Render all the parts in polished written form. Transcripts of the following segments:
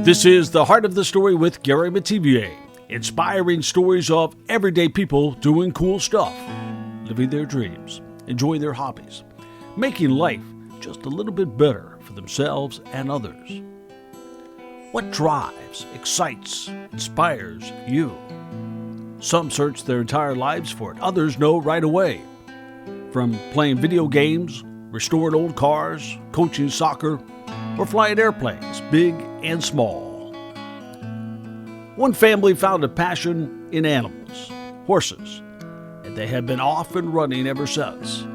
This is The Heart of the Story with Gary Mativier, inspiring stories of everyday people doing cool stuff, living their dreams, enjoying their hobbies, making life just a little bit better for themselves and others. What drives, excites, inspires you? Some search their entire lives for it. Others know right away. From playing video games, restoring old cars, coaching soccer, or flying airplanes, big and small. One family found a passion in animals, horses, and they have been off and running ever since.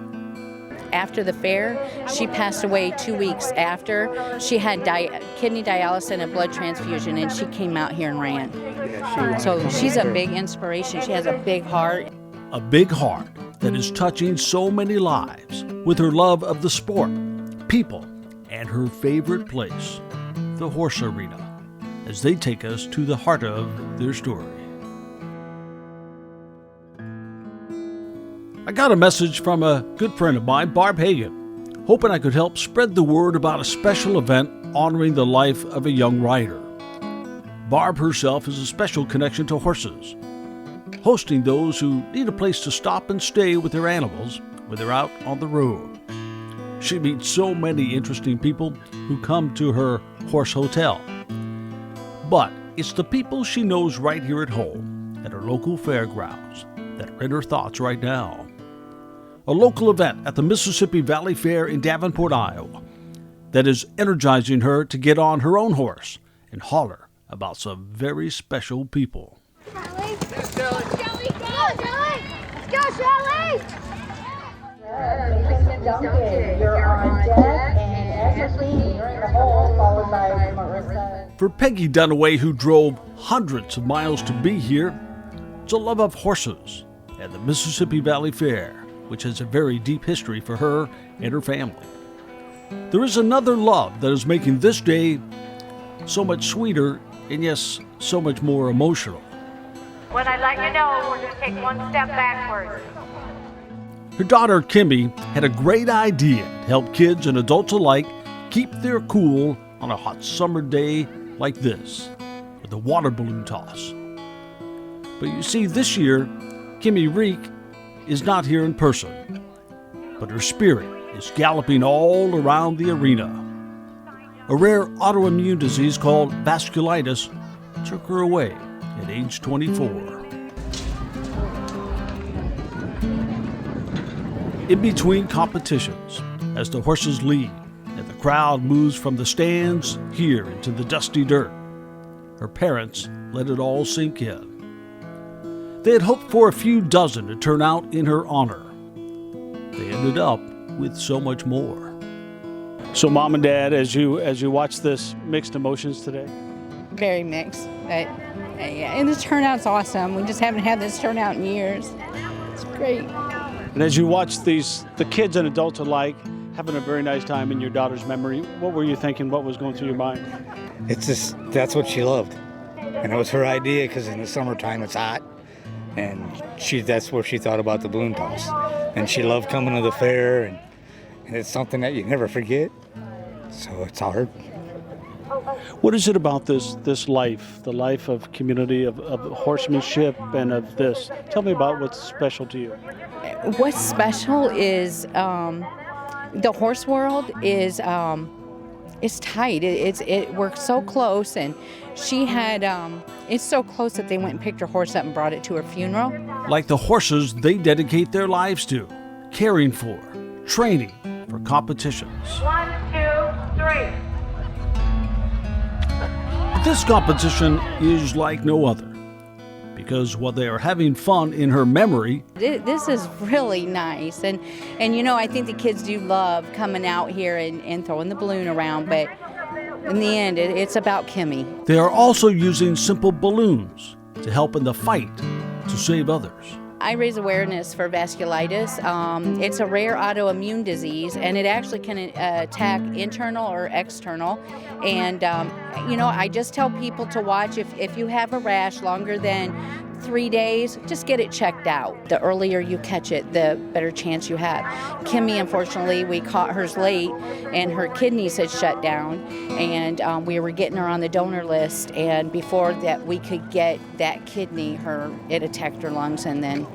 After the fair, she passed away 2 weeks after. She had kidney dialysis and a blood transfusion, and she came out here and ran. So she's a big inspiration. She has a big heart. A big heart that is touching so many lives with her love of the sport, people, and her favorite place, the horse arena, as they take us to the heart of their story. I got a message from a good friend of mine, Barb Hagan, hoping I could help spread the word about a special event honoring the life of a young rider. Barb herself has a special connection to horses, hosting those who need a place to stop and stay with their animals when they're out on the road. She meets so many interesting people who come to her horse hotel. But it's the people she knows right here at home, at her local fairgrounds, that are in her thoughts right now. A local event at the Mississippi Valley Fair in Davenport, Iowa, that is energizing her to get on her own horse and holler about some very special people. Shelly. Let's go, Shelly. Go, Shelly. Let's go, Shelly. You're on deck, and as you're seeing, you're in the hole, followed by Marissa. For Peggy Dunaway, who drove hundreds of miles to be here, it's a love of horses and the Mississippi Valley Fair, which has a very deep history for her and her family. There is another love that is making this day so much sweeter and, yes, so much more emotional. When I let you know, we're going to take one step backwards. Her daughter, Kimmy, had a great idea to help kids and adults alike keep their cool on a hot summer day like this, with a water balloon toss. But you see, this year, Kimmy Reek is not here in person, but her spirit is galloping all around the arena. A rare autoimmune disease called vasculitis took her away at age 24. In between competitions, as the horses lead and the crowd moves from the stands here into the dusty dirt, her parents let it all sink in. They had hoped for a few dozen to turn out in her honor. They ended up with so much more. So, Mom and Dad, as you watch this, mixed emotions today? Very mixed. But, and the turnout's awesome. We just haven't had this turnout in years. It's great. And as you watch the kids and adults alike having a very nice time in your daughter's memory, what were you thinking? What was going through your mind? It's just, that's what she loved. And it was her idea because in the summertime it's hot. And that's where she thought about the balloon toss. And she loved coming to the fair, and it's something that you never forget. So it's hard. What is it about this life, the life of community, of horsemanship and of this? Tell me about what's special to you. What's special is the horse world is tight. We're so close, and she had it's so close that they went and picked her horse up and brought it to her funeral. Like the horses they dedicate their lives to, caring for, training for competitions. 1, 2, 3. This competition is like no other, because while they are having fun in her memory, this is really nice, and I think the kids do love coming out here and throwing the balloon around, but in the end it's about Kimmy. They are also using simple balloons to help in the fight to save others. I raise awareness for vasculitis. It's a rare autoimmune disease, and it actually can attack internal or external. And, I just tell people to watch if you have a rash longer than 3 days, just get it checked out. The earlier you catch it, the better chance you have. Kimmy, unfortunately, we caught hers late, and her kidneys had shut down, and we were getting her on the donor list, and before that we could get that kidney, it attacked her lungs, and then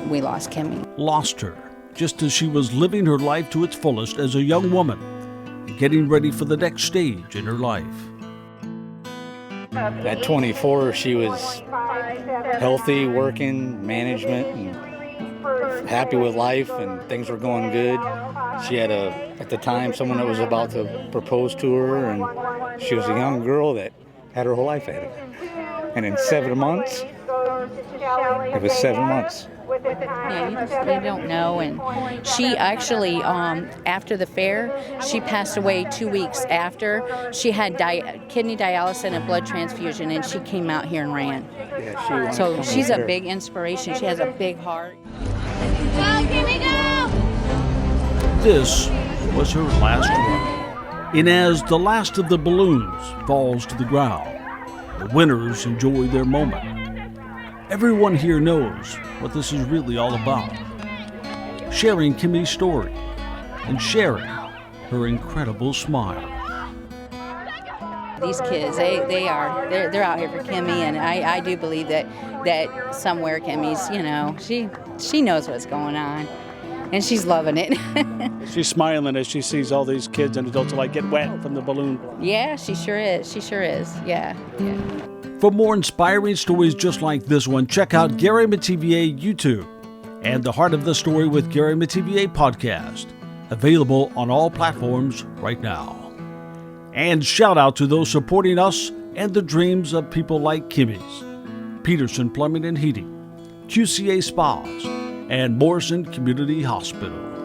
we lost Kimmy. Lost her just as she was living her life to its fullest as a young woman, getting ready for the next stage in her life. At 24, she was healthy, working, management, and happy with life, and things were going good. She had at the time, someone that was about to propose to her, and she was a young girl that had her whole life ahead of her. And in 7 months, it was 7 months. Yeah, you don't know. And she actually, after the fair, she passed away 2 weeks after. She had kidney dialysis and a blood transfusion, and she came out here and ran. Yeah, So she's a big inspiration. She has a big heart. Go, Kimmy, go! This was her last run. And as the last of the balloons falls to the ground, the winners enjoy their moment. Everyone here knows what this is really all about. Sharing Kimmy's story and sharing her incredible smile. These kids, they're out here for Kimmy, and I do believe that somewhere Kimmy's, she knows what's going on, and she's loving it. She's smiling as she sees all these kids and adults get wet from the balloon. Yeah, she sure is. She sure is. Yeah. For more inspiring stories just like this one, check out Gary Metivier YouTube and the Heart of the Story with Gary Metivier podcast, available on all platforms right now. And shout out to those supporting us and the dreams of people like Kimmy's, Peterson Plumbing and Heating, QCA Spas, and Morrison Community Hospital.